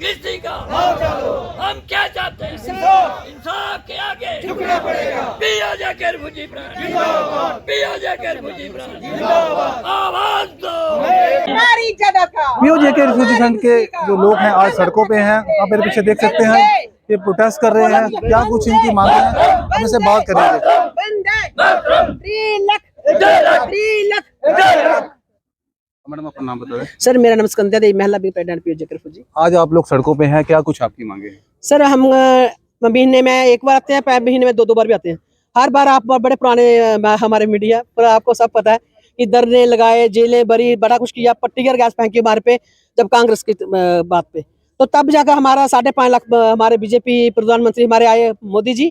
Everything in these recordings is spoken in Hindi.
किसी का हम क्या चाहते हैं? इंसाफ के आगे झुकना पड़ेगा। पियोजे के फौजी प्राण जिंदाबाद, पियोजे के फौजी प्राण जिंदाबाद, आवाज दो नारी जनता। पीओजे के रिफ्यूजी फ्रंट के जो लोग हैं आज सड़कों पे हैं। आप मेरे पीछे देख सकते हैं, ये प्रोटेस्ट कर रहे हैं। क्या कुछ इनकी मांगे हैं हम इससे बात करेंगे। 3 लाख। मैडम अपना नाम बताएं। सर मेरा नाम स्कंदया देवी, महिला विंग प्रेसिडेंट पीओजे के रिफ्यूजी। आज आप लोग सड़कों पे हैं, क्या कुछ आपकी मांगे हैं? सर हम महीने में एक बार आते हैं, महीने में दो बार भी आते हैं। हर बार आप बड़े पुराने हमारे मीडिया पर आपको सब पता है कि धरने लगाए, जेलें भरी, बड़ा कुछ किया, टीयर गैस फेंकी हमारे पे जब कांग्रेस की बात पे। तो तब जाकर हमारा 5.5 लाख हमारे बीजेपी प्रधानमंत्री हमारे आए, मोदी जी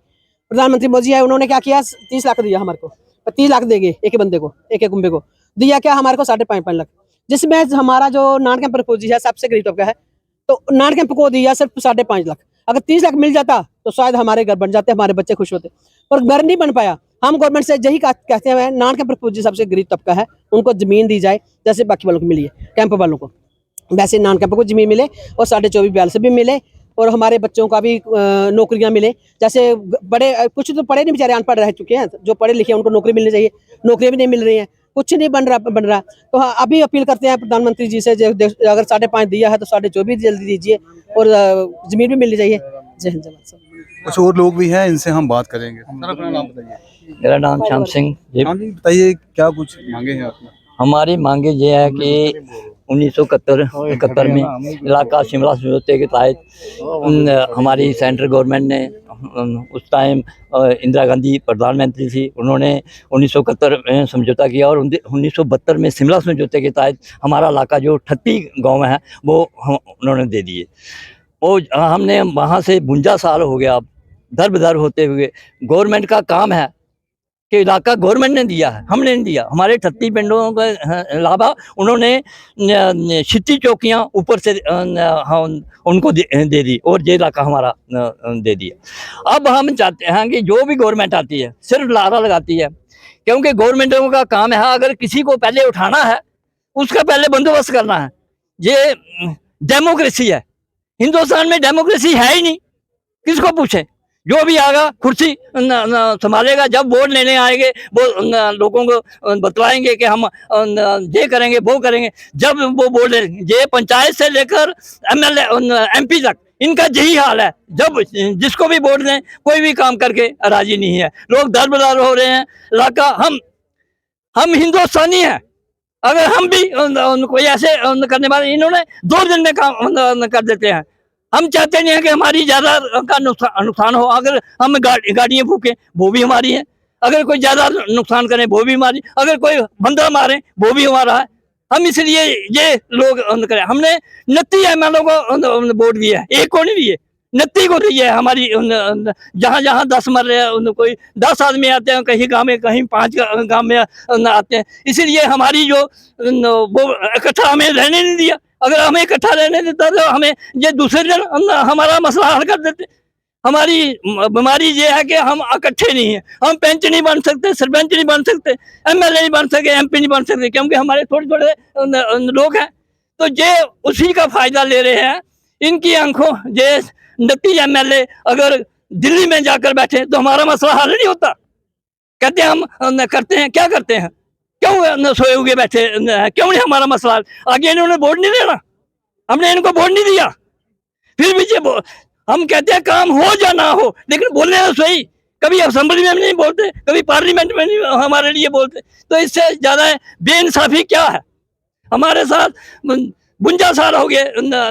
प्रधानमंत्री मोदी आए, उन्होंने क्या किया 30 लाख दिया हमारे को। 30 लाख देंगे एक बंदे को, एक कुंबे को दिया क्या हमारे को 5.5 लाख, जिसमें हमारा जो नॉन कैंप रिफ्यूजी है सबसे गरीब तबका है, तो नॉन कैंप को दिया सिर्फ 5.5 लाख। अगर 30 लाख मिल जाता तो शायद हमारे घर बन जाते, हमारे बच्चे खुश होते, पर घर नहीं बन पाया। हम गवर्नमेंट से यही कहते हैं नॉन कैंप रिफ्यूजी सबसे गरीब तबका है, उनको जमीन दी जाए जैसे बाकी वालों को मिली है, कैंप वालों को वैसे नॉन कैंप को जमीन मिले और 24.42 भी मिले, और हमारे बच्चों का भी नौकरियां मिले। जैसे बड़े कुछ तो पढ़े नहीं, बेचारे अनपढ़ रह चुके हैं, जो पढ़े लिखे उनको नौकरी मिलनी चाहिए, नौकरियां भी नहीं मिल रही हैं, कुछ नहीं बन रहा। तो हाँ, अभी अपील करते हैं प्रधानमंत्री जी से, अगर 5.5 दिया है तो 24.5 जल्दी दीजिए और जमीन भी मिलनी चाहिए। जय हिंद, जय भारत। कुछ और लोग भी हैं, इनसे हम बात करेंगे। सर अपना नाम बताइए। मेरा नाम श्याम सिंह जी। हाँ जी बताइए, क्या कुछ मांगे हैं आपने? हमारी मांगे ये है कि 1971 में इलाका शिमला समझौते के तहत हमारी सेंट्रल गवर्नमेंट ने, उस टाइम इंदिरा गांधी प्रधानमंत्री थी, उन्होंने 1971 में समझौता किया और 1972 में शिमला समझौते के तहत हमारा इलाका जो 38 गाँव है वो उन्होंने दे दिए। वो हमने वहाँ से 52 साल हो गया दर बदर होते हुए। गवर्नमेंट का काम है कि इलाका गवर्नमेंट ने दिया है, हमने नहीं दिया। हमारे 38 पिंडों के अलावा उन्होंने 36 चौकियाँ ऊपर से उनको दे दी और ये इलाका हमारा दे दिया। अब हम चाहते हैं कि जो भी गवर्नमेंट आती है सिर्फ लारा लगाती है, क्योंकि गवर्नमेंटों का काम है अगर किसी को पहले उठाना है उसका पहले बंदोबस्त करना है। ये डेमोक्रेसी है, हिंदुस्तान में डेमोक्रेसी है ही नहीं। किसको पूछे, जो भी आएगा कुर्सी संभालेगा, जब वोट लेने आएंगे वो लोगों को बतलाएंगे कि हम ये करेंगे वो करेंगे। जब वो वोट ये पंचायत से लेकर MLA MP तक इनका यही हाल है। जब जिसको भी वोट दें कोई भी काम करके राजी नहीं है, लोग दर बदर हो रहे हैं। इलाका हम हिंदुस्तानी हैं, अगर हम भी कोई ऐसे करने वाले, इन्होंने 2 दिन में काम कर देते हैं। हम चाहते नहीं है कि हमारी ज़्यादा का नुकसान हो। अगर हम गाड़ियाँ फूकें वो भी हमारी हैं, अगर कोई ज़्यादा नुकसान करें वो भी हमारी, अगर कोई बंदा मारे वो भी हमारा है। हम इसलिए ये लोग करें। हमने 29 MLA को वोट दिया है, एक को नहीं दिए, 29 को दिए है। हमारी जहाँ जहाँ 10 मर रहे हैं, कोई 10 आदमी आते हैं कहीं गाँव में, कहीं 5 गाँव में आते हैं। इसीलिए हमारी जो वो इकट्ठा हमें रहने नहीं दिया। अगर हमें इकट्ठा रहने देता तो हमें ये दूसरे दिन हमारा मसला हल कर देते। हमारी बीमारी ये है कि हम इकट्ठे नहीं हैं। हम पंच नहीं बन सकते, सरपंच नहीं बन सकते, MLA नहीं बन सकते, MP नहीं बन सकते, क्योंकि हमारे थोड़े थोड़े लोग हैं। तो ये उसी का फायदा ले रहे हैं। इनकी आंखों ये 29 MLA अगर दिल्ली में जाकर बैठे तो हमारा मसला हल नहीं होता। कहते हैं हम करते हैं, क्या करते हैं, क्यों सोए हुए बैठे, क्यों नहीं हमारा मसला? आगे इन्होंने वोट नहीं देना, हमने इनको वोट नहीं दिया, फिर भी ये हम कहते हैं काम हो या ना हो, लेकिन बोलने तो सही। कभी असेंबली में नहीं बोलते, कभी पार्लियामेंट में नहीं हमारे लिए बोलते। तो इससे ज़्यादा बेइंसाफी क्या है? हमारे साथ 52 साल हो गए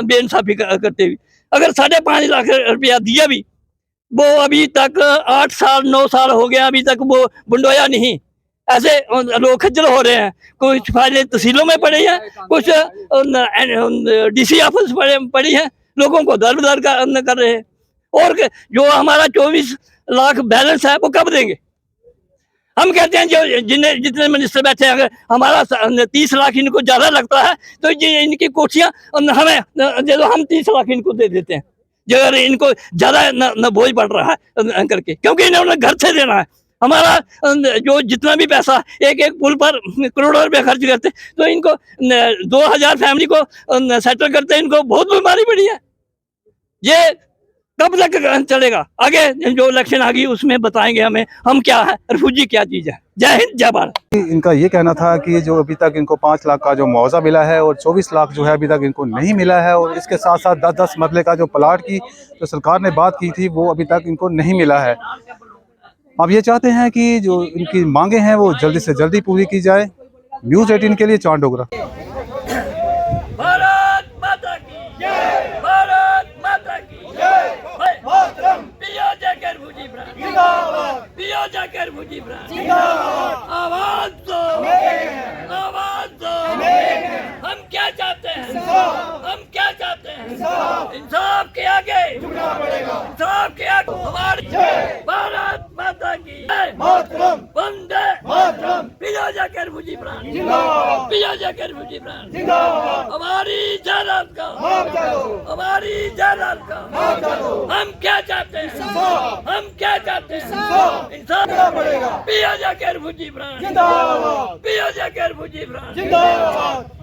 बेइंसाफी करते हुए। अगर 5.5 लाख रुपया दिया भी, वो अभी तक 8 साल 9 साल हो गया, अभी तक वो बुंडोया नहीं। ऐसे लोग खज्जल हो रहे हैं। कुछ फाइलें तहसीलों में पड़ी हैं, कुछ DC ऑफिस पड़ी हैं, लोगों को दर बदर कर रहे हैं। और जो हमारा 24 लाख बैलेंस है वो कब देंगे? हम कहते हैं जो जितने मिनिस्टर बैठे हैं, अगर हमारा 30 लाख इनको ज़्यादा लगता है तो ये इनकी कोठियाँ हमें जो हम 30 लाख इनको दे देते हैं, जो अगर इनको ज़्यादा न बोझ पड़ रहा है करके, क्योंकि इन्होंने घर से देना है। हमारा जो जितना भी पैसा एक पुल पर करोड़ों रुपए खर्च करते, तो इनको 2000 फैमिली को सेटल करते, इनको बहुत बीमारी पड़ी है। ये कब तक चलेगा? आगे जो इलेक्शन आ गई उसमें बताएंगे हमें हम क्या है, रिफ्यूजी क्या चीज है। जय हिंद, जय भारत। इनका ये कहना था कि जो अभी तक इनको 5 लाख का जो मुआवजा मिला है और 24 लाख जो है अभी तक इनको नहीं मिला है, और इसके साथ साथ 10-10 मरले का जो प्लाट की जो सरकार ने बात की थी वो अभी तक इनको नहीं मिला है। अब ये चाहते हैं कि जो इनकी मांगे हैं वो जल्दी से जल्दी पूरी की जाए। न्यूज़ 18 के लिए चांद डोगरा। भारत माता की जय, भारत माता की जय। पियो जाकर भुजी प्राण जिंदाबाद, पियो जाकर भुजी प्राण जिंदाबाद। आवाज दो, आवाज दो। हम क्या चाहते हैं? हम क्या चाहते हैं? इंसाफ के आगे झुकना पड़ेगा, इंसाफ के आगे। हमारी जय, भारत माता की जय, वंदे मातरम। पियो जाकर भुजी प्राण जिंदाबाद, पियो जाकर भुजी प्राण जिंदाबाद। हमारी जायदाद का माफ करो, हमारी जायदाद का माफ करो। हम क्या चाहते हैं? हम क्या चाहते हैं? इंसाफ पड़ेगा। पियो जाकर भुजी प्राण जिंदाबाद, पियो जाकर भुजी प्राण जिंदाबाद।